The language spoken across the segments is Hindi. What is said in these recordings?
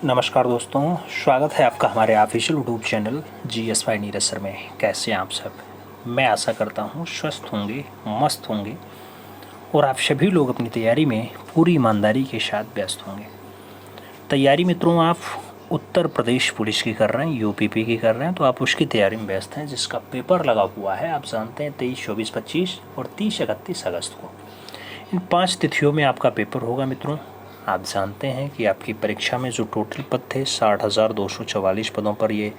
नमस्कार दोस्तों, स्वागत है आपका हमारे official YouTube channel GSY Neeraj sir में। कैसे हैं आप सब? मैं आशा करता हूं स्वस्थ होंगे, मस्त होंगे और आप सभी लोग अपनी तैयारी में पूरी ईमानदारी के साथ व्यस्त होंगे। तैयारी मित्रों आप उत्तर प्रदेश पुलिस की कर रहे हैं, UPP की कर रहे हैं, तो आप उसकी तैयारी में व्यस्त हैं, जिसका पेपर लगा हुआ है। आप जानते हैं 23, 24, 25 और 30, 31 अगस्त को इन 5 तिथियों में आपका पेपर होगा मित्रों। आप जानते हैं कि आपकी परीक्षा में जो टोटल पद थे 60,244 पदों पर ये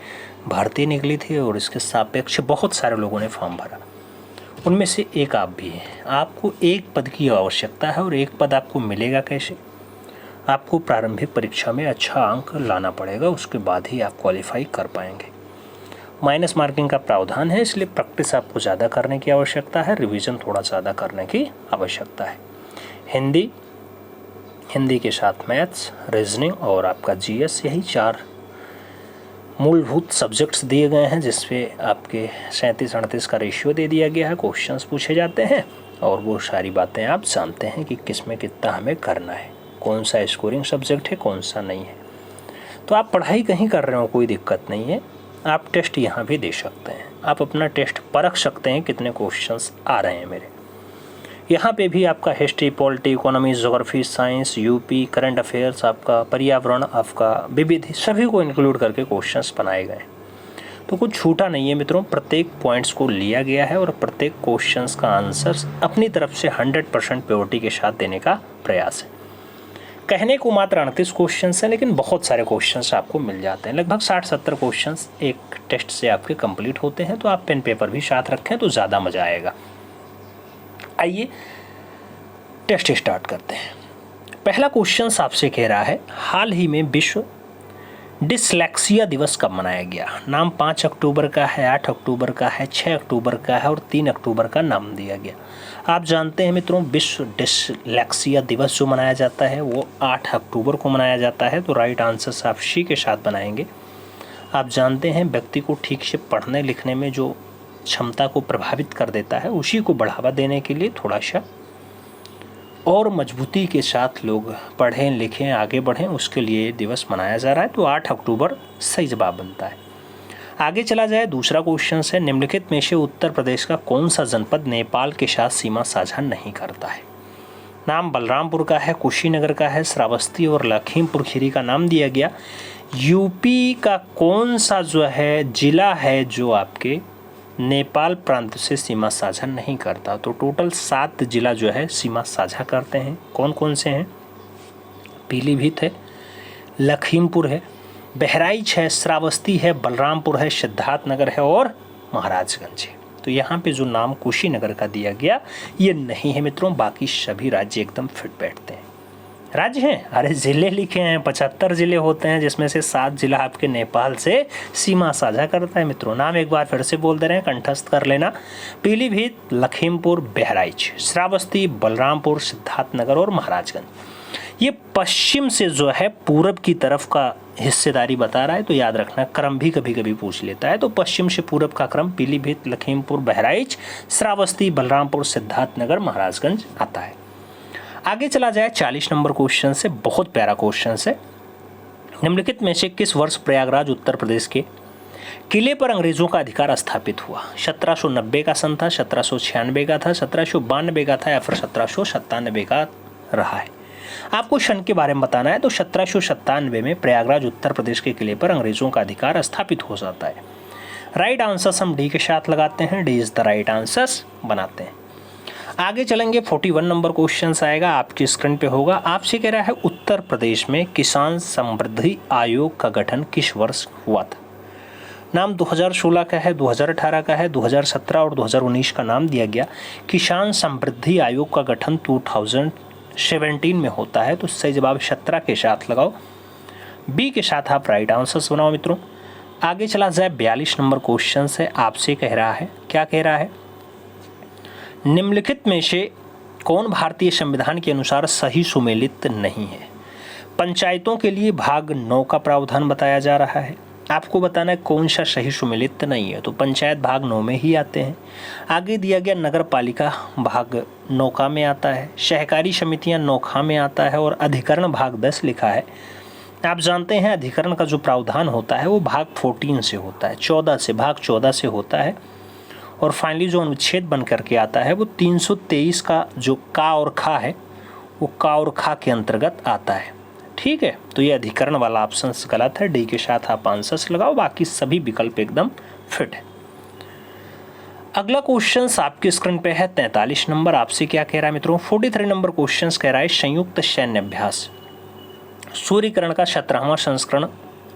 भर्ती निकली थी और इसके सापेक्ष बहुत सारे लोगों ने फॉर्म भरा। उनमें से एक आप भी हैं। आपको एक पद की आवश्यकता है और एक पद आपको मिलेगा कैसे? आपको प्रारंभिक परीक्षा में अच्छा अंक लाना पड़ेगा, उसके बाद ही आप क्वालिफाई कर पाएंगे। माइनस मार्किंग का प्रावधान है, इसलिए प्रैक्टिस आपको ज़्यादा करने की आवश्यकता है, रिवीजन थोड़ा ज़्यादा करने की आवश्यकता है। हिंदी के साथ मैथ्स, रीजनिंग और आपका GS, यही 4 मूलभूत सब्जेक्ट्स दिए गए हैं, जिसपे आपके 37-38 का रेशियो दे दिया गया है। क्वेश्चंस पूछे जाते हैं और वो सारी बातें आप जानते हैं कि किस में कितना हमें करना है, कौन सा स्कोरिंग सब्जेक्ट है, कौन सा नहीं है। तो आप पढ़ाई कहीं कर रहे हो, कोई दिक्कत नहीं है। आप टेस्ट यहाँ भी दे सकते हैं, आप अपना टेस्ट परख सकते हैं कितने क्वेश्चंस आ रहे हैं मेरे। यहाँ पे भी आपका history, polity, economy, geography, science, UP, current affairs, आपका पर्यावरण, आपका विविध, सभी को इंक्लूड करके क्वेश्चंस बनाए गए। तो कुछ छूटा नहीं है मित्रों, प्रत्येक पॉइंट्स को लिया गया है और प्रत्येक क्वेश्चंस का आंसर अपनी तरफ से 100% प्योरिटी के साथ देने का प्रयास है। कहने को मात्र 38 क्वेश्चंस हैं, लेकिन बहुत सारे क्वेश्चंस आपको मिल जाते हैं। लगभग 60-70 क्वेश्चंस एक टेस्ट से आपके कंप्लीट होते हैं। तो आप पेन पेपर भी साथ रखें तो ज़्यादा मज़ा आएगा। आइए टेस्ट स्टार्ट करते हैं। पहला क्वेश्चन आपसे कह रहा है, हाल ही में विश्व डिसलेक्सिया दिवस कब मनाया गया? नाम 5 अक्टूबर का है, 8 अक्टूबर का है, 6 अक्टूबर का है और 3 अक्टूबर का नाम दिया गया। आप जानते हैं मित्रों, विश्व डिसलेक्सिया दिवस जो मनाया जाता है वो 8 अक्टूबर को मनाया जाता है। तो राइट आंसर आप सी के साथ बनाएंगे। आप जानते हैं व्यक्ति को ठीक से पढ़ने लिखने में जो क्षमता को प्रभावित कर देता है, उसी को बढ़ावा देने के लिए थोड़ा सा और मजबूती के साथ लोग पढ़ें लिखें आगे बढ़ें, उसके लिए दिवस मनाया जा रहा है। तो 8 अक्टूबर सही जवाब बनता है। आगे चला जाए, दूसरा क्वेश्चन है, निम्नलिखित में से उत्तर प्रदेश का कौन सा जनपद नेपाल के साथ सीमा साझा नहीं करता है? नाम बलरामपुर का है, कुशीनगर का है, श्रावस्ती और लखीमपुर खीरी का नाम दिया गया। UP का कौन सा जो है जिला है जो आपके नेपाल प्रांत से सीमा साझा नहीं करता? तो टोटल 7 जिला जो है सीमा साझा करते हैं। कौन कौन से हैं? पीलीभीत है, लखीमपुर है, बहराइच है, श्रावस्ती है, बलरामपुर है, सिद्धार्थनगर है और महाराजगंज है। तो यहाँ पे जो नाम कुशीनगर का दिया गया ये नहीं है मित्रों, बाकी सभी राज्य एकदम फिट बैठते हैं। राज्य हैं, अरे ज़िले लिखे हैं, 75 ज़िले होते हैं, जिसमें से 7 जिला आपके नेपाल से सीमा साझा करता है मित्रों। नाम एक बार फिर से बोल दे रहे हैं, कंठस्थ कर लेना। पीलीभीत, लखीमपुर, बहराइच, श्रावस्ती, बलरामपुर, सिद्धार्थनगर और महाराजगंज। ये पश्चिम से जो है पूरब की तरफ का हिस्सेदारी बता रहा है, तो याद रखना क्रम भी कभी कभी पूछ लेता है। तो पश्चिम से पूरब का क्रम पीलीभीत, लखीमपुर, बहराइच, श्रावस्ती, बलरामपुर, सिद्धार्थनगर, महाराजगंज आता है। आगे चला जाए 40 नंबर क्वेश्चन से, बहुत प्यारा क्वेश्चन है। निम्नलिखित में से किस वर्ष प्रयागराज उत्तर प्रदेश के किले पर अंग्रेजों का अधिकार स्थापित हुआ? 1790 का सन था, 1796 का था, 1792 का था या फिर 1797 का रहा है? आपको सन के बारे में बताना है। तो 1797 में प्रयागराज उत्तर प्रदेश के किले पर अंग्रेजों का अधिकार स्थापित हो जाता है। राइट आंसर हम डी के साथ लगाते हैं, D is the right answer बनाते हैं। आगे चलेंगे, 41 नंबर क्वेश्चन आएगा, आपकी स्क्रीन पे होगा। आपसे कह रहा है, उत्तर प्रदेश में किसान समृद्धि आयोग का गठन किस वर्ष हुआ था? नाम 2016 का है, 2018 का है, 2017 और 2019 का नाम दिया गया। किसान समृद्धि आयोग का गठन 2017 में होता है। तो सही जवाब 17 के साथ लगाओ, बी के साथ आप राइट आंसर्स बनाओ मित्रों। आगे चला जाए, 42 नंबर क्वेश्चन है, आपसे कह रहा है, क्या कह रहा है? निम्नलिखित में से कौन भारतीय संविधान के अनुसार सही सुमेलित नहीं है? पंचायतों के लिए भाग 9 का प्रावधान बताया जा रहा है। आपको बताना है कौन सा सही सुमेलित नहीं है। तो पंचायत भाग 9 में ही आते हैं। आगे दिया गया नगर पालिका भाग 9 का में आता है, सहकारी समितियां 9 में आता है और अधिकरण भाग 10 लिखा है। आप जानते हैं अधिकरण का जो प्रावधान होता है वो भाग 14 से होता है, 14 से, भाग 14 से होता है। और फाइनली जो अनुच्छेद बन करके आता है वो 323 का जो का और खा है वो का और खा के अंतर्गत आता है। ठीक है, तो ये अधिकरण वाला ऑप्शन गलत है। डी के साथ आप आंसर्स लगाओ, बाकी सभी विकल्प एकदम फिट है। अगला क्वेश्चन आपके स्क्रीन पे है 43 नंबर। आपसे क्या कह रहा है मित्रों? 43 नंबर क्वेश्चन कह रहा है संयुक्त सैन्य अभ्यास सूर्यकिरण का 17वां संस्करण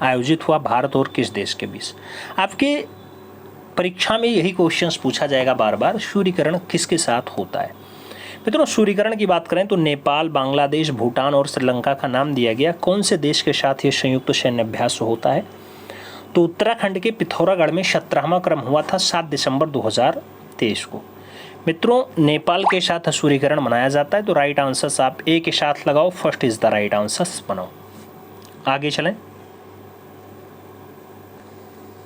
आयोजित हुआ भारत और किस देश के बीच? आपके परीक्षा में यही क्वेश्चंस पूछा जाएगा बार बार, सूर्यकिरण किसके साथ होता है? मित्रों सूर्यकिरण की बात करें तो नेपाल, बांग्लादेश, भूटान और श्रीलंका का नाम दिया गया। कौन से देश के साथ ये संयुक्त सैन्य अभ्यास होता है? तो उत्तराखंड के पिथौरागढ़ में 17वां क्रम हुआ था 7 दिसंबर 2023 को। मित्रों नेपाल के साथ सूर्यकिरण मनाया जाता है, तो राइट आंसर आप ए के साथ लगाओ, first is the right answer बनाओ। आगे चलें,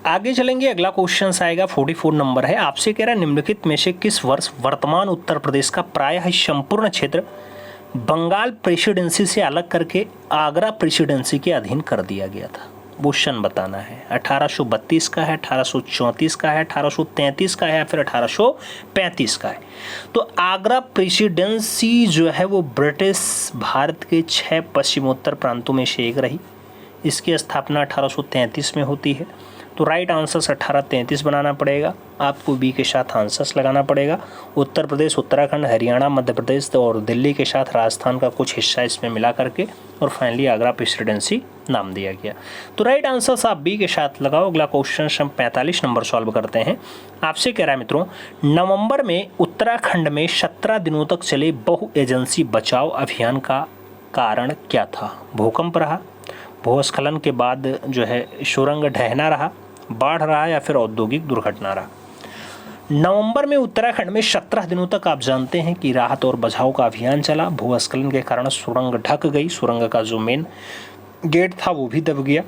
आगे चलेंगे। अगला क्वेश्चन आएगा 44 नंबर है। आपसे कह रहा है निम्नलिखित में से किस वर्ष वर्तमान उत्तर प्रदेश का प्रायः संपूर्ण क्षेत्र बंगाल प्रेसिडेंसी से अलग करके आगरा प्रेसिडेंसी के अधीन कर दिया गया था? वो सन बताना है। 1832 का है, 1834 का है, 1833 का है या फिर 1835 का है? तो आगरा प्रेसिडेंसी जो है वो ब्रिटिश भारत के 6 पश्चिमोत्तर प्रांतों में से एक रही। इसकी स्थापना 1833 में होती है। तो राइट आंसर्स 1833 बनाना पड़ेगा। आपको बी के साथ आंसर्स लगाना पड़ेगा। उत्तर प्रदेश, उत्तराखंड, हरियाणा, मध्य प्रदेश और दिल्ली के साथ राजस्थान का कुछ हिस्सा इसमें मिला करके और फाइनली आगरा प्रेसिडेंसी नाम दिया गया। तो राइट आंसर्स आप बी के साथ लगाओ। अगला क्वेश्चन हम 45 नंबर सॉल्व करते हैं। आपसे कह रहा है मित्रों नवंबर में उत्तराखंड में 17 दिनों तक चले बहु एजेंसी बचाव अभियान का कारण क्या था? भूकंप रहा, भूस्खलन के बाद जो है सुरंग ढहना रहा, बाढ़ रहा या फिर औद्योगिक दुर्घटना रहा? नवंबर में उत्तराखंड में 17 दिनों तक आप जानते हैं कि राहत और बचाव का अभियान चला। भूस्खलन के कारण सुरंग ढक गई, सुरंग का जो मेन गेट था वो भी दब गया।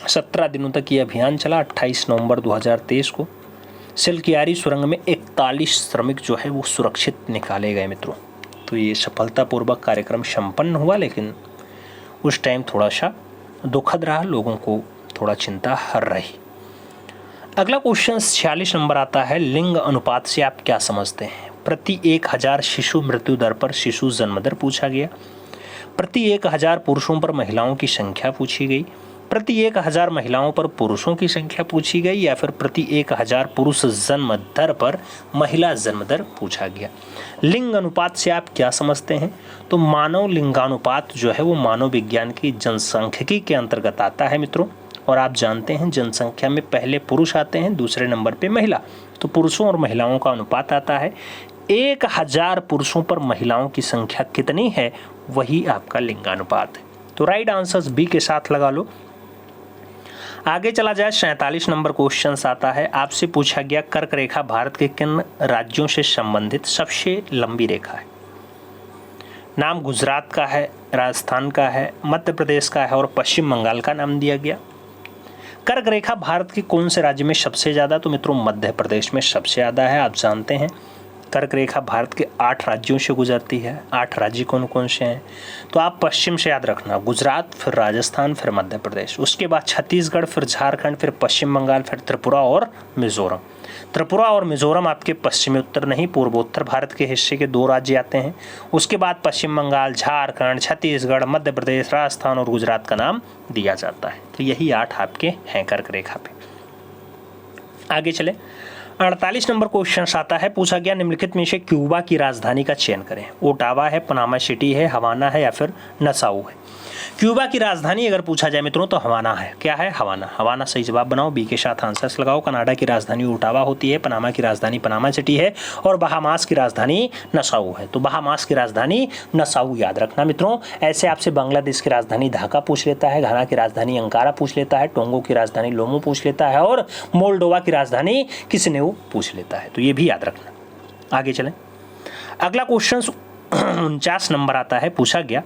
17 दिनों तक ये अभियान चला। 28 नवंबर 2023 को सिलकियारी सुरंग में 41 श्रमिक जो है वो सुरक्षित निकाले गए मित्रों। तो ये सफलतापूर्वक कार्यक्रम संपन्न हुआ, लेकिन उस टाइम थोड़ा सा दुखद रहा, लोगों को थोड़ा चिंता हर रही। अगला क्वेश्चन 46 नंबर आता है। लिंग अनुपात से आप क्या समझते हैं? प्रति 1000 शिशु मृत्यु दर पर शिशु जन्म दर पूछा गया। प्रति 1000 पुरुषों पर महिलाओं की संख्या पूछी गई। प्रति 1000 महिलाओं पर पुरुषों की संख्या पूछी गई या फिर प्रति 1000 पुरुष जन्म दर पर महिला जन्म दर पूछा गया। लिंग अनुपात से आप क्या समझते हैं? तो मानव लिंगानुपात जो है वो मानव विज्ञान की जनसांख्यिकी के अंतर्गत आता है मित्रों। और आप जानते हैं जनसंख्या में पहले पुरुष आते हैं, दूसरे नंबर पे महिला। तो पुरुषों और महिलाओं का अनुपात आता है। 1000 पुरुषों पर महिलाओं की संख्या कितनी है वही आपका लिंगानुपात है। तो राइट आंसर्स बी के साथ लगा लो। आगे चला जाए 47 नंबर क्वेश्चन आता है। आपसे पूछा गया कर्क रेखा भारत के किन राज्यों से संबंधित सबसे लंबी रेखा है? नाम गुजरात का है, राजस्थान का है, मध्य प्रदेश का है और पश्चिम बंगाल का नाम दिया गया। कर्क रेखा भारत के कौन से राज्य में सबसे ज़्यादा? तो मित्रों मध्य प्रदेश में सबसे ज़्यादा है। आप जानते हैं कर्क रेखा भारत के 8 राज्यों से गुजरती है। 8 राज्य कौन कौन से हैं? तो आप पश्चिम से याद रखना, गुजरात, फिर राजस्थान, फिर मध्य प्रदेश, उसके बाद छत्तीसगढ़, फिर झारखंड, फिर पश्चिम बंगाल, फिर त्रिपुरा और मिजोरम। त्रिपुरा और मिजोरम आपके पश्चिमी उत्तर नहीं पूर्वोत्तर भारत के हिस्से के 2 राज्य आते हैं। उसके बाद पश्चिम बंगाल, झारखंड, छत्तीसगढ़, मध्य प्रदेश, राजस्थान और गुजरात का नाम दिया जाता है। तो यही 8 आपके हैं कर्क रेखा पे। आगे चले 48 नंबर क्वेश्चन आता है। पूछा गया निम्नलिखित में से क्यूबा की राजधानी का चयन करें। ओटावा है, पनामा सिटी है, हवाना है या फिर नसाऊ है? क्यूबा की राजधानी अगर पूछा जाए मित्रों तो हवाना है। क्या है? हवाना। हवाना सही जवाब बनाओ, बी के साथ आंसर्स लगाओ। कनाडा की राजधानी ओटावा होती है, पनामा की राजधानी पनामा सिटी है और बहामास की राजधानी नसाऊ है। तो बहामास की राजधानी नसाऊ याद रखना मित्रों। ऐसे आपसे बांग्लादेश की राजधानी ढाका पूछ लेता है, घाना की राजधानी अंकारा पूछ लेता है, टोंगो की राजधानी लोमो पूछ लेता है और मोल्डोवा की राजधानी किसिनेऊ पूछ लेता है। तो ये भी याद रखना। आगे चलें। अगला क्वेश्चन 49 नंबर आता है। पूछा गया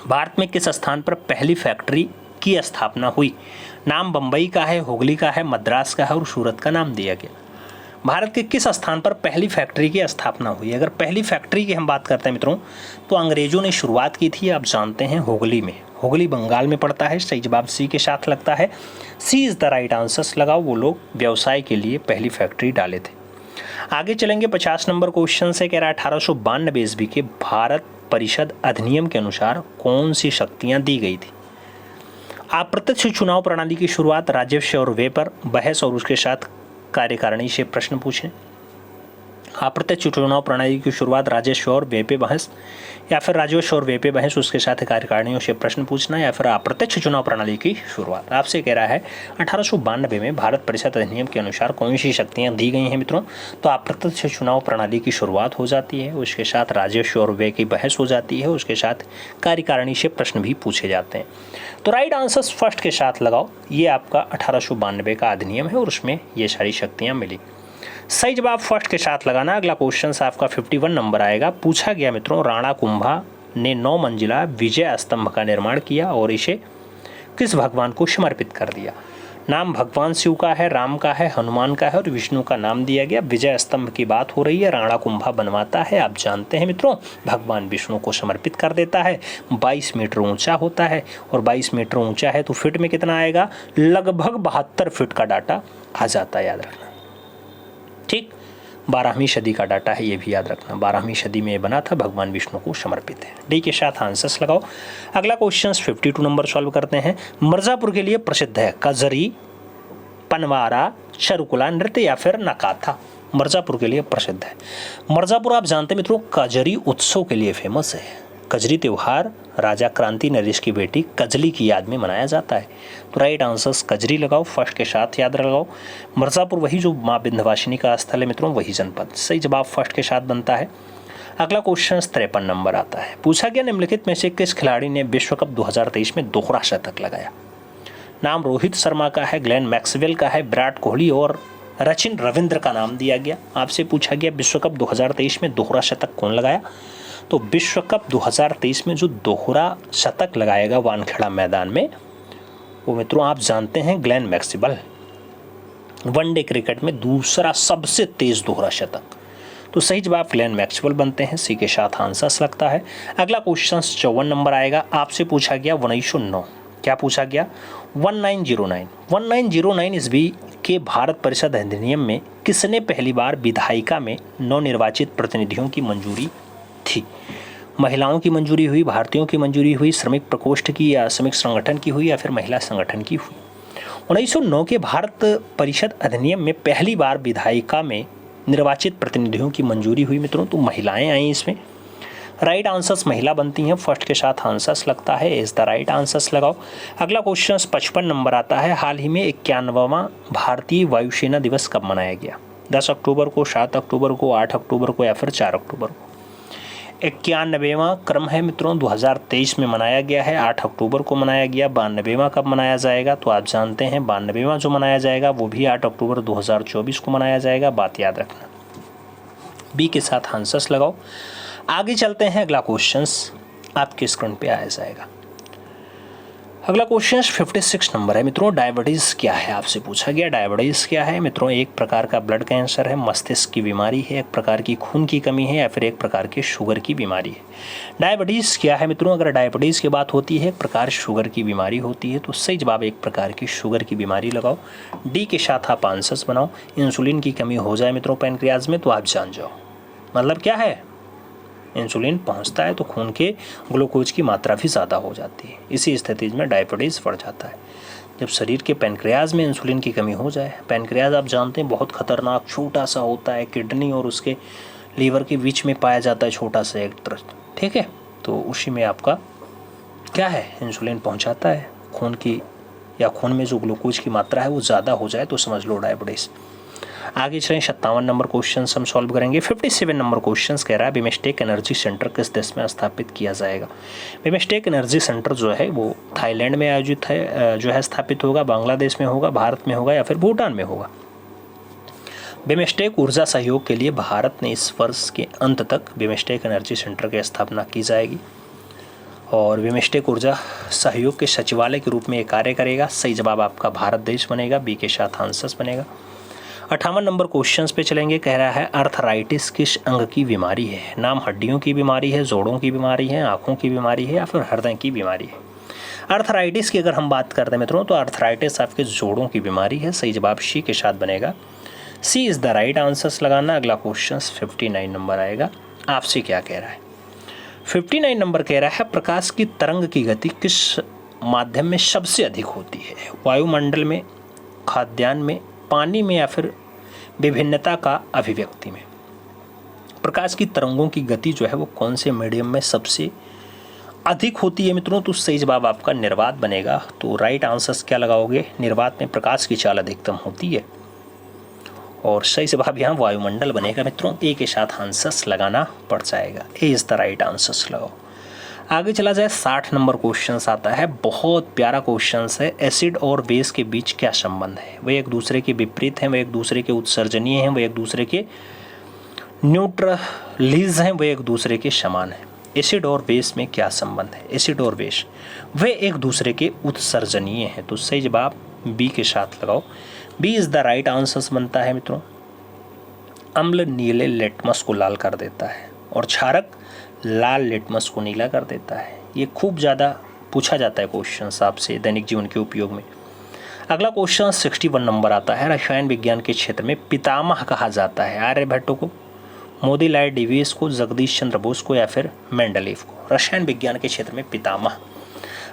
भारत में किस स्थान पर पहली फैक्ट्री की स्थापना हुई? नाम बम्बई का है, हुगली का है, मद्रास का है और सूरत का नाम दिया गया। भारत के किस स्थान पर पहली फैक्ट्री की स्थापना हुई? अगर पहली फैक्ट्री की हम बात करते हैं मित्रों, तो अंग्रेजों ने शुरुआत की थी, आप जानते हैं, हुगली में। हुगली बंगाल में पड़ता है। सही जवाब सी के साथ लगता है। सी इज द राइट आंसर लगाओ। वो लोग व्यवसाय के लिए पहली फैक्ट्री डाले थे। आगे चलेंगे 50 नंबर क्वेश्चन से। कह रहा है 1892 ईस्वी के भारत परिषद अधिनियम के अनुसार कौन सी शक्तियां दी गई थी? अप्रत्यक्ष चुनाव प्रणाली की शुरुआत, राजस्व और व्यय पर बहस और उसके साथ कार्यकारिणी से प्रश्न पूछें। अप्रत्यक्ष चुनाव प्रणाली की शुरुआत, राजस्व और व्यय पे बहस, या फिर राजस्व और व्यय पे बहस उसके साथ कार्यकारिणियों से प्रश्न पूछना, या फिर अप्रत्यक्ष चुनाव प्रणाली की शुरुआत। आपसे कह रहा है 1892 में भारत परिषद अधिनियम के अनुसार कौन सी शक्तियां दी गई हैं मित्रों? तो अप्रत्यक्ष चुनाव प्रणाली की शुरुआत हो जाती है, उसके साथ राजस्व और व्यय की बहस हो जाती है, उसके साथ कार्यकारिणी से प्रश्न भी पूछे जाते हैं। तो राइट आंसर फर्स्ट के साथ लगाओ। ये आपका 1892 का अधिनियम है और उसमें ये सारी शक्तियाँ मिली। सही जवाब फर्स्ट के साथ लगाना। अगला क्वेश्चन आपका 51 नंबर आएगा। पूछा गया मित्रों, राणा कुंभा ने 9 मंजिला विजय स्तंभ का निर्माण किया और इसे किस भगवान को समर्पित कर दिया? नाम भगवान शिव का है, राम का है, हनुमान का है और विष्णु का नाम दिया गया। विजय स्तंभ की बात हो रही है, राणा कुंभा बनवाता है। आप जानते हैं मित्रों, भगवान विष्णु को समर्पित कर देता है। 22 मीटर ऊंचा होता है और 22 मीटर ऊंचा है तो फिट में कितना आएगा? लगभग 72 फीट का डाटा आ जाता है, याद रखना। ठीक, 12वीं सदी का डाटा है, ये भी याद रखना। 12वीं सदी में ये बना था, भगवान विष्णु को समर्पित है। डी के साथ आंसर्स लगाओ। अगला क्वेश्चन 52 नंबर सॉल्व करते हैं। मिर्जापुर के लिए प्रसिद्ध है कजरी, पनवारा, चरुकुला नृत्य या फिर नकाथा? मिर्जापुर के लिए प्रसिद्ध है। मिर्जापुर आप जानते हैं मित्रों, कजरी उत्सव के लिए फेमस है। कजरी त्यौहार राजा क्रांति नरेश की बेटी कजली की याद में मनाया जाता है। तो राइट आंसर्स कजरी लगाओ, फर्स्ट के साथ याद लगाओ। मिर्जापुर वही जो माँ विंध्यवासिनी का स्थल है मित्रों, वही जनपद। सही जवाब फर्स्ट के साथ बनता है। अगला क्वेश्चन 53 नंबर आता है। पूछा गया, निम्नलिखित में से किस खिलाड़ी ने विश्व कप 2023 में दोहरा शतक लगाया? नाम रोहित शर्मा का है, ग्लेन मैक्सवेल का है, विराट कोहली और सचिन रविंद्र का नाम दिया गया। आपसे पूछा गया विश्व कप 2023 में दोहरा शतक कौन लगाया? तो विश्व कप 2023 में जो दोहरा शतक लगाएगा वानखेड़ा मैदान में, वो मित्रों आप जानते हैं ग्लेन मैक्सवेल। वनडे क्रिकेट में दूसरा सबसे तेज दोहरा शतक। तो सही जवाब ग्लेन मैक्सवेल बनते हैं। सी के साथ आंसर्स लगता है। अगला क्वेश्चन 54 नंबर आएगा। आपसे पूछा गया 1909, क्या पूछा गया? 1909 ईस्वी के भारत परिषद अधिनियम में किसने पहली बार विधायिका में नवनिर्वाचित प्रतिनिधियों की मंजूरी थी? महिलाओं की मंजूरी हुई, भारतीयों की मंजूरी हुई, श्रमिक प्रकोष्ठ की या श्रमिक संगठन की हुई, या फिर महिला संगठन की हुई? 1909 के भारत परिषद अधिनियम में पहली बार विधायिका में निर्वाचित प्रतिनिधियों की मंजूरी हुई मित्रों, तो महिलाएं आई इसमें। राइट आंसर्स महिला बनती हैं, फर्स्ट के साथ आंसर्स लगता है। इज द राइट आंसर्स लगाओ। अगला क्वेश्चन 55 नंबर आता है। हाल ही में 51वां भारतीय वायुसेना दिवस कब मनाया गया? 10 अक्टूबर को, 7 अक्टूबर को, 8 अक्टूबर को या फिर 4 अक्टूबर को? 91वां क्रम है मित्रों, 2023 में मनाया गया है, 8 अक्टूबर को मनाया गया। 92वां कब मनाया जाएगा? तो आप जानते हैं 92वां जो मनाया जाएगा वो भी 8 अक्टूबर 2024 को मनाया जाएगा। बात याद रखना। बी के साथ आंसर्स लगाओ। आगे चलते हैं। अगला क्वेश्चंस आपके स्क्रीन पे आया जाएगा। अगला क्वेश्चन 56 नंबर है मित्रों। डायबिटीज़ क्या है? आपसे पूछा गया डायबिटीज़ क्या है मित्रों? एक प्रकार का ब्लड कैंसर है, मस्तिष्क की बीमारी है, एक प्रकार की खून की कमी है, या फिर एक प्रकार की शुगर की बीमारी है? डायबिटीज़ क्या है मित्रों? अगर डायबिटीज़ की बात होती है, एक प्रकार शुगर की बीमारी होती है, तो सही जवाब एक प्रकार की शुगर की बीमारी लगाओ। डी के साथ आप आंसर्स बनाओ। इंसुलिन की कमी हो जाए मित्रों पैनक्रियाज में तो आप जान जाओ। मतलब क्या है? इंसुलिन पहुंचता है तो खून के ग्लूकोज की मात्रा भी ज़्यादा हो जाती है। इसी स्थिति में डायबिटीज़ बढ़ जाता है। जब शरीर के पैनक्रियाज में इंसुलिन की कमी हो जाए, पैनक्रियाज आप जानते हैं बहुत खतरनाक छोटा सा होता है, किडनी और उसके लीवर के बीच में पाया जाता है छोटा सा एक ट्रस्ट, ठीक है? तो उसी में आपका क्या है, इंसुलिन पहुँचाता है खून की, या खून में जो ग्लूकोज की मात्रा है वो ज़्यादा हो जाए तो समझ लो डायबिटीज़। आगे चलें, 57 नंबर क्वेश्चन हम सॉल्व करेंगे। 57 नंबर क्वेश्चन कह रहा है बिमस्टेक एनर्जी सेंटर किस देश में स्थापित किया जाएगा? बिमस्टेक एनर्जी सेंटर जो है वो थाईलैंड में आयोजित है, जो है स्थापित होगा, बांग्लादेश में होगा, भारत में होगा या फिर भूटान में होगा? बिमस्टेक ऊर्जा सहयोग के लिए भारत ने इस वर्ष के अंत तक बिमस्टेक एनर्जी सेंटर की स्थापना की जाएगी और बिमस्टेक ऊर्जा सहयोग के सचिवालय के रूप में ये कार्य करेगा। सही जवाब आपका भारत देश बनेगा। बी के साथ आंसर्स बनेगा। 58 नंबर क्वेश्चन पे चलेंगे। कह रहा है अर्थराइटिस किस अंग की बीमारी है? नाम हड्डियों की बीमारी है, जोड़ों की बीमारी है, आँखों की बीमारी है या फिर हृदय की बीमारी है? अर्थराइटिस की अगर हम बात करते हैं मित्रों तो अर्थराइटिस आपके जोड़ों की बीमारी है। सही जवाब सी के साथ बनेगा। सी इज़ द राइट आंसर्स लगाना। अगला क्वेश्चन 59 नंबर आएगा। आपसे क्या कह रहा है? 59 नंबर कह रहा है प्रकाश की तरंग की गति किस माध्यम में सबसे अधिक होती है? वायुमंडल में, खाद्यान्न में, पानी में या फिर विभिन्नता का अभिव्यक्ति में? प्रकाश की तरंगों की गति जो है वो कौन से मीडियम में सबसे अधिक होती है मित्रों? तो सही जवाब आपका निर्वात बनेगा। तो राइट आंसर्स क्या लगाओगे? निर्वात में प्रकाश की चाल अधिकतम होती है और सही जवाब यहाँ वायुमंडल बनेगा मित्रों। ए के साथ आंसर्स लगाना पड़ जाएगा। A is the right answers लगाओ। आगे चला जाए 60 नंबर क्वेश्चन आता है। बहुत प्यारा क्वेश्चन है। एसिड और बेस के बीच क्या संबंध है? वे एक दूसरे के विपरीत हैं, वे एक दूसरे के उत्सर्जनीय हैं, वे एक दूसरे के न्यूट्रलिज हैं, वे एक दूसरे के समान हैं। एसिड और बेस में क्या संबंध है? एसिड और बेस वे एक दूसरे के उत्सर्जनीय हैं। तो सही जवाब बी के साथ लगाओ। B is the right answers बनता है मित्रों। अम्ल नीले लिटमस को लाल कर देता है और क्षारक लाल लिटमस को नीला कर देता है। ये खूब ज़्यादा पूछा जाता है क्वेश्चन आपसे दैनिक जीवन के उपयोग में। अगला क्वेश्चन 61 नंबर आता है। रसायन विज्ञान के क्षेत्र में पितामह कहा जाता है? आर्यभट्ट को, मोतीलाल डेविस को, जगदीश चंद्र बोस को या फिर मेंडलीव को? रसायन विज्ञान के क्षेत्र में पितामह,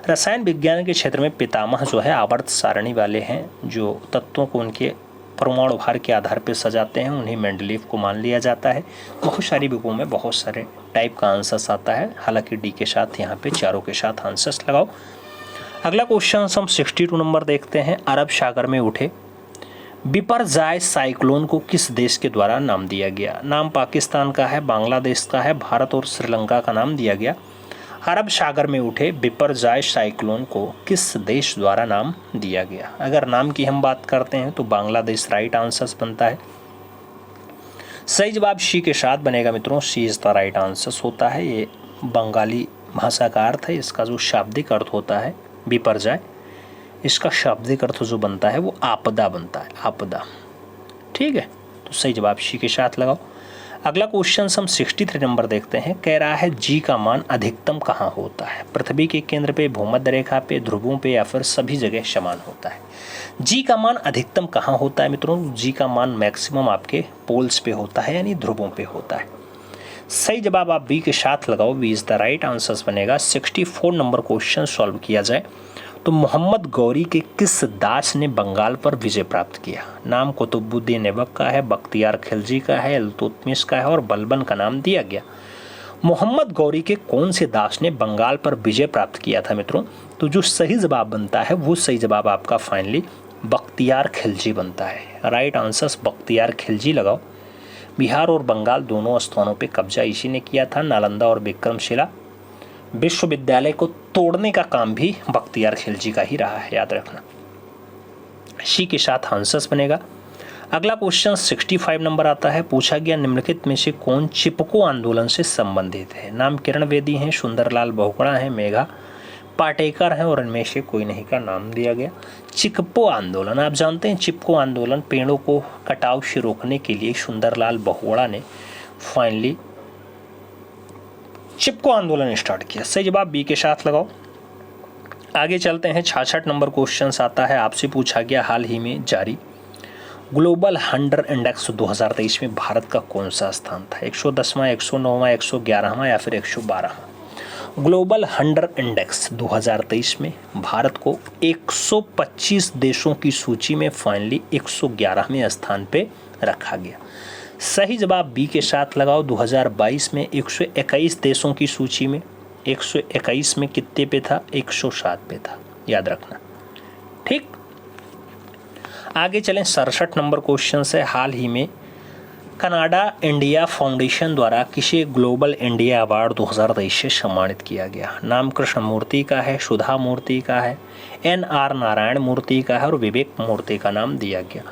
रसायन विज्ञान के क्षेत्र में पितामह जो है आवर्त सारणी वाले हैं, जो तत्वों को उनके परमाणु भार के आधार पर सजाते हैं, उन्हें मेंडलीव को मान लिया जाता है। बहुत सारी बुकों में बहुत सारे टाइप का आंसर्स आता है, हालांकि डी के साथ यहाँ पे चारों के साथ आंसर्स लगाओ। अगला क्वेश्चन हम 62 नंबर देखते हैं। अरब सागर में उठे बिपरजॉय साइक्लोन को किस देश के द्वारा नाम दिया गया? नाम पाकिस्तान का है, बांग्लादेश का है, भारत और श्रीलंका का नाम दिया गया। अरब सागर में उठे बिपरजॉय साइक्लोन को किस देश द्वारा नाम दिया गया? अगर नाम की हम बात करते हैं तो बांग्लादेश राइट आंसर्स बनता है। सही जवाब सी के साथ बनेगा मित्रों। सी इज द राइट आंसर्स होता है। ये बंगाली भाषा का अर्थ है। इसका जो शाब्दिक अर्थ होता है बिपरजॉय, इसका शाब्दिक अर्थ जो बनता है वो आपदा बनता है, आपदा। ठीक है, तो सही जवाब सी के साथ लगाओ। अगला क्वेश्चन हम 63 नंबर देखते हैं। कह रहा है जी का मान अधिकतम कहाँ होता है? पृथ्वी के केंद्र पे, भूमध्य रेखा पे, ध्रुवों पे या फिर सभी जगह समान होता है? जी का मान अधिकतम कहाँ होता है मित्रों? जी का मान मैक्सिमम आपके पोल्स पे होता है, यानी ध्रुवों पे होता है। सही जवाब आप बी के साथ लगाओ। B is the right answers बनेगा। 64 नंबर क्वेश्चन सॉल्व किया जाए तो मोहम्मद गौरी के किस दास ने बंगाल पर विजय प्राप्त किया? नाम कुतुबुद्दीन ऐबक का है, बख्तियार खिलजी का है, इल्तुतमिश का है और बलबन का नाम दिया गया। मोहम्मद गौरी के कौन से दास ने बंगाल पर विजय प्राप्त किया था मित्रों? तो जो सही जवाब बनता है वो सही जवाब आपका फाइनली बख्तियार खिलजी बनता है। राइट आंसर्स बख्तियार खिलजी लगाओ। बिहार और बंगाल दोनों स्थानों पे कब्जा इसी ने किया था। नालंदा और विक्रमशिला विश्वविद्यालय को तोड़ने का काम भी बख्तियार खिलजी का ही रहा है, याद रखना। सी के साथ आंसर्स बनेगा। अगला क्वेश्चन 65 नंबर आता है। पूछा गया निम्नलिखित में से कौन चिपको आंदोलन से संबंधित है? नाम किरण बेदी हैं, सुंदरलाल बहुगुणा हैं, मेघा पाटेकर हैं और इनमें से कोई नहीं का नाम दिया गया। चिपको आंदोलन, आप जानते हैं चिपको आंदोलन पेड़ों को कटाव से रोकने के लिए सुंदरलाल बहुगुणा ने फाइनली चिपको आंदोलन स्टार्ट किया। सही जवाब बी के साथ लगाओ। आगे चलते हैं। 66 नंबर क्वेश्चन आता है। आपसे पूछा गया हाल ही में जारी ग्लोबल हंगर इंडेक्स 2023 में भारत का कौन सा स्थान था? 110वां, 109वां, 111वां या फिर 112वां? ग्लोबल हंगर इंडेक्स 2023 में भारत को 125 देशों की सूची में फाइनली 111वें स्थान पे रखा गया। सही जवाब बी के साथ लगाओ। 2022 में 121 देशों की सूची में 121 में कितने पे था? 107 पे था, याद रखना। ठीक, आगे चलें। 67 नंबर क्वेश्चन से हाल ही में कनाडा इंडिया फाउंडेशन द्वारा किसे ग्लोबल इंडिया अवार्ड 2023 से सम्मानित किया गया? नाम कृष्ण मूर्ति का है, सुधा मूर्ति का है, NR नारायण मूर्ति का है और विवेक मूर्ति का नाम दिया गया।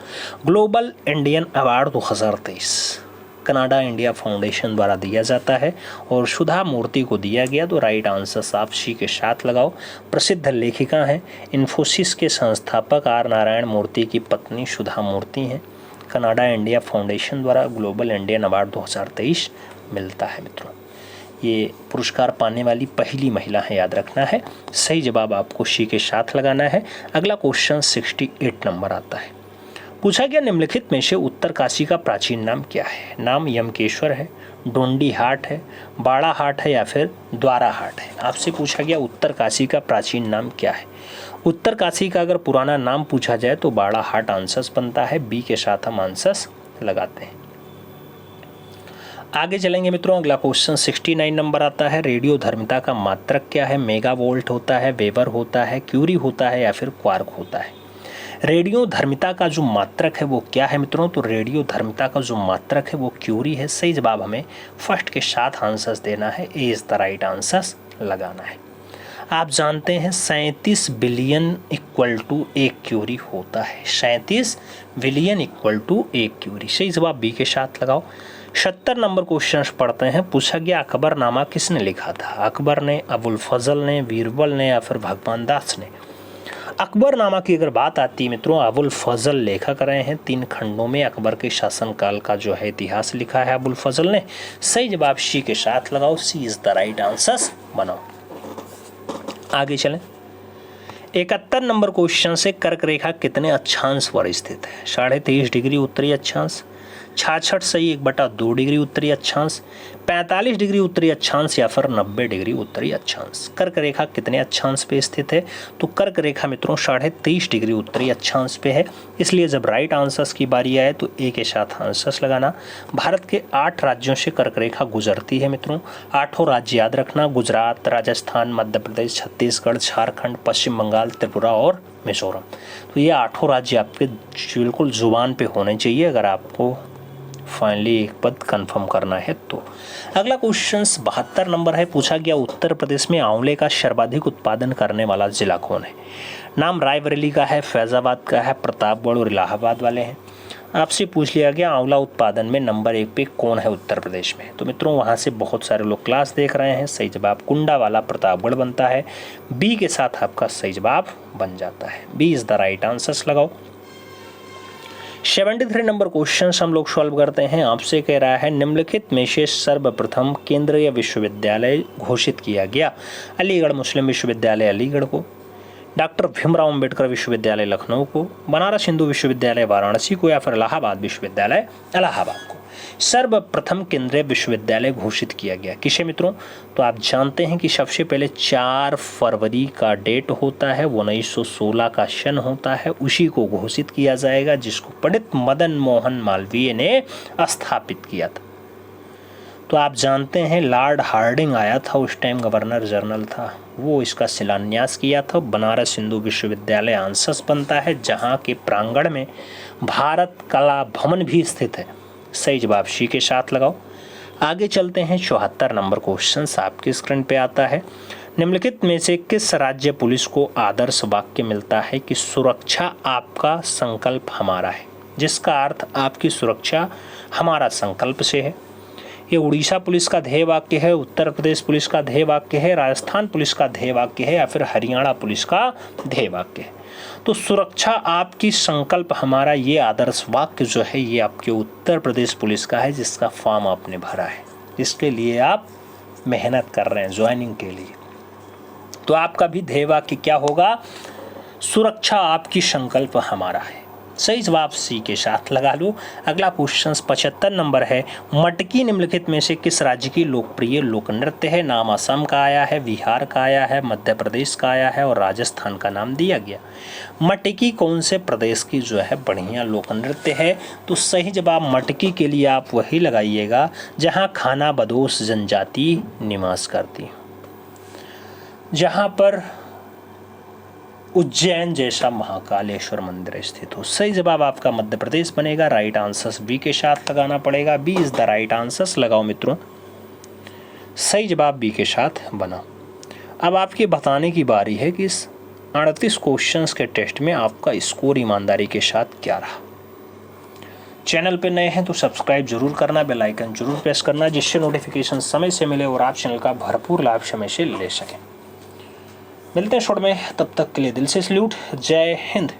Global Indian award 2023 Canada India foundation द्वारा दिया जाता है और सुधा मूर्ति को दिया गया। तो राइट आंसर आप सी के साथ लगाओ। प्रसिद्ध लेखिका हैं, इन्फोसिस के संस्थापक R नारायण मूर्ति की पत्नी सुधा मूर्ति हैं। कनाडा इंडिया फाउंडेशन द्वारा ग्लोबल इंडियन अवार्ड 2023 मिलता है मित्रों। ये पुरस्कार पाने वाली पहली महिला है, याद रखना है। सही जवाब आपको सी के साथ लगाना है। अगला क्वेश्चन 68 नंबर आता है। पूछा गया निम्नलिखित में से उत्तरकाशी का प्राचीन नाम क्या है? नाम यमकेश्वर है, डोंडी हाट है, बाड़ा हाट है या फिर द्वारा हाट है। आपसे पूछा गया उत्तरकाशी का प्राचीन नाम क्या है। उत्तरकाशी का अगर पुराना नाम पूछा जाए तो बाड़ा हाट आंसर बनता है। बी के साथ हम आंसर लगाते हैं। आगे चलेंगे मित्रों। अगला क्वेश्चन 69 नंबर आता है। रेडियो धर्मिता का मात्रक क्या है? मेगा वोल्ट होता है, वेबर होता है, क्यूरी होता है या फिर क्वार्क होता है। रेडियो धर्मिता का जो मात्रक है वो क्या है मित्रों? तो रेडियो धर्मिता का जो मात्रक है वो क्यूरी है। सही जवाब हमें फर्स्ट के साथ आंसर्स देना है। ए इज द राइट आंसर्स लगाना है। आप जानते हैं 37 बिलियन इक्वल टू 1 क्यूरी होता है। 37 बिलियन इक्वल टू 1 क्यूरी। सही जवाब बी के साथ लगाओ। 70 नंबर क्वेश्चन पढ़ते हैं। पूछा गया अकबरनामा किसने लिखा था? अकबर ने, अबुल फजल ने, बीरबल ने या फिर भगवान दास ने। अकबरनामा की अगर बात आती है मित्रों, अबुल फजल लेखक रहे हैं। 3 खंडों में अकबर के शासनकाल का जो है इतिहास लिखा है अबुल फजल ने। सही जवाब सी के साथ लगाओ। सी इज द राइट आंसर बनाओ। आगे चलें। 71 नंबर क्वेश्चन से कर्क रेखा कितने अक्षांश पर स्थित है? 23.5 डिग्री उत्तरी अक्षांश, 66 सही 1/2 डिग्री उत्तरी अक्षांश, 45 डिग्री उत्तरी अक्षांश या फिर 90 डिग्री उत्तरी अक्षांश। कर्क रेखा कितने अक्षांश पे स्थित है? तो कर्क रेखा मित्रों 23.5 डिग्री उत्तरी अक्षांश पे है। इसलिए जब राइट आंसर्स की बारी आए तो ए के साथ आंसर्स लगाना। भारत के 8 राज्यों से कर्क रेखा गुजरती है मित्रों। 8 राज्य याद रखना, गुजरात, राजस्थान, मध्य प्रदेश, छत्तीसगढ़, झारखंड, पश्चिम बंगाल, त्रिपुरा और मिजोरम। तो ये 8 राज्य आपके बिल्कुल जुबान पे होने चाहिए अगर आपको फाइनली एक पद कंफर्म करना है तो। अगला क्वेश्चन 72 नंबर है। पूछा गया उत्तर प्रदेश में आंवले का सर्वाधिक उत्पादन करने वाला जिला कौन है? नाम रायबरेली का है, फैजाबाद का है, प्रतापगढ़ और इलाहाबाद वाले हैं। आपसे पूछ लिया गया आंवला उत्पादन में नंबर 1 पे कौन है उत्तर प्रदेश में? तो मित्रों वहाँ से बहुत सारे लोग क्लास देख रहे हैं। सही जवाब कुंडा वाला प्रतापगढ़ बनता है। बी के साथ आपका सही जवाब बन जाता है। B is the right answers लगाओ। 73 नंबर क्वेश्चन हम लोग सॉल्व करते हैं। आपसे कह रहा है निम्नलिखित में से सर्वप्रथम केंद्रीय विश्वविद्यालय घोषित किया गया? अलीगढ़ मुस्लिम विश्वविद्यालय अलीगढ़ को, डॉक्टर भीमराव अंबेडकर विश्वविद्यालय लखनऊ को, बनारस हिंदू विश्वविद्यालय वाराणसी को या फिर इलाहाबाद विश्वविद्यालय इलाहाबाद को। सर्वप्रथम केंद्रीय विश्वविद्यालय घोषित किया गया किसे मित्रों? तो आप जानते हैं कि सबसे पहले 4 फरवरी का डेट होता है, 1916 का सन होता है, उसी को घोषित किया जाएगा जिसको पंडित मदन मोहन मालवीय ने स्थापित किया था। तो आप जानते हैं लॉर्ड हार्डिंग आया था, उस टाइम गवर्नर जनरल था, वो इसका शिलान्यास किया था। बनारस हिंदू विश्वविद्यालय आंसर्स बनता है जहाँ के प्रांगण में भारत कला भवन भी स्थित है। सही जवाब सी के साथ लगाओ। आगे चलते हैं। 74 नंबर क्वेश्चन आपके स्क्रीन पे आता है। निम्नलिखित में से किस राज्य पुलिस को आदर्श वाक्य मिलता है कि सुरक्षा आपका संकल्प हमारा है, जिसका अर्थ आपकी सुरक्षा हमारा संकल्प से है? ये उड़ीसा पुलिस का ध्येय वाक्य है, उत्तर प्रदेश पुलिस का ध्येय वाक्य है, राजस्थान पुलिस का ध्येय वाक्य है या फिर हरियाणा पुलिस का ध्येय वाक्य है? तो सुरक्षा आपकी संकल्प हमारा, ये आदर्श वाक्य जो है ये आपके उत्तर प्रदेश पुलिस का है, जिसका फॉर्म आपने भरा है, जिसके लिए आप मेहनत कर रहे हैं ज्वाइनिंग के लिए। तो आपका भी ध्येय वाक्य क्या होगा? सुरक्षा आपकी संकल्प हमारा है। सही जवाब सी के साथ लगा लो। अगला क्वेश्चन 75 नंबर है। मटकी निम्नलिखित में से किस राज्य की लोकप्रिय लोक नृत्य है? नाम असम का आया है, बिहार का आया है, मध्य प्रदेश का आया है और राजस्थान का नाम दिया गया। मटकी कौन से प्रदेश की जो है बढ़िया लोक नृत्य है? तो सही जवाब मटकी के लिए आप वही लगाइएगा जहाँ खाना बदोश जनजाति निवास करती, जहाँ पर उज्जैन जैसा महाकालेश्वर मंदिर स्थित हो। सही जवाब आपका मध्य प्रदेश बनेगा। राइट आंसर्स बी के साथ लगाना पड़ेगा। B is the right answers लगाओ मित्रों। सही जवाब बी के साथ बना। अब आपके बताने की बारी है कि इस 38 क्वेश्चंस के टेस्ट में आपका स्कोर ईमानदारी के साथ क्या रहा। चैनल पे नए हैं तो सब्सक्राइब जरूर करना, बेल आइकन जरूर प्रेस करना, जिससे नोटिफिकेशन समय से मिले और आप चैनल का भरपूर लाभ समय से ले सकें। मिलते हैं शॉर्ट में, तब तक के लिए दिल से सल्यूट। जय हिंद।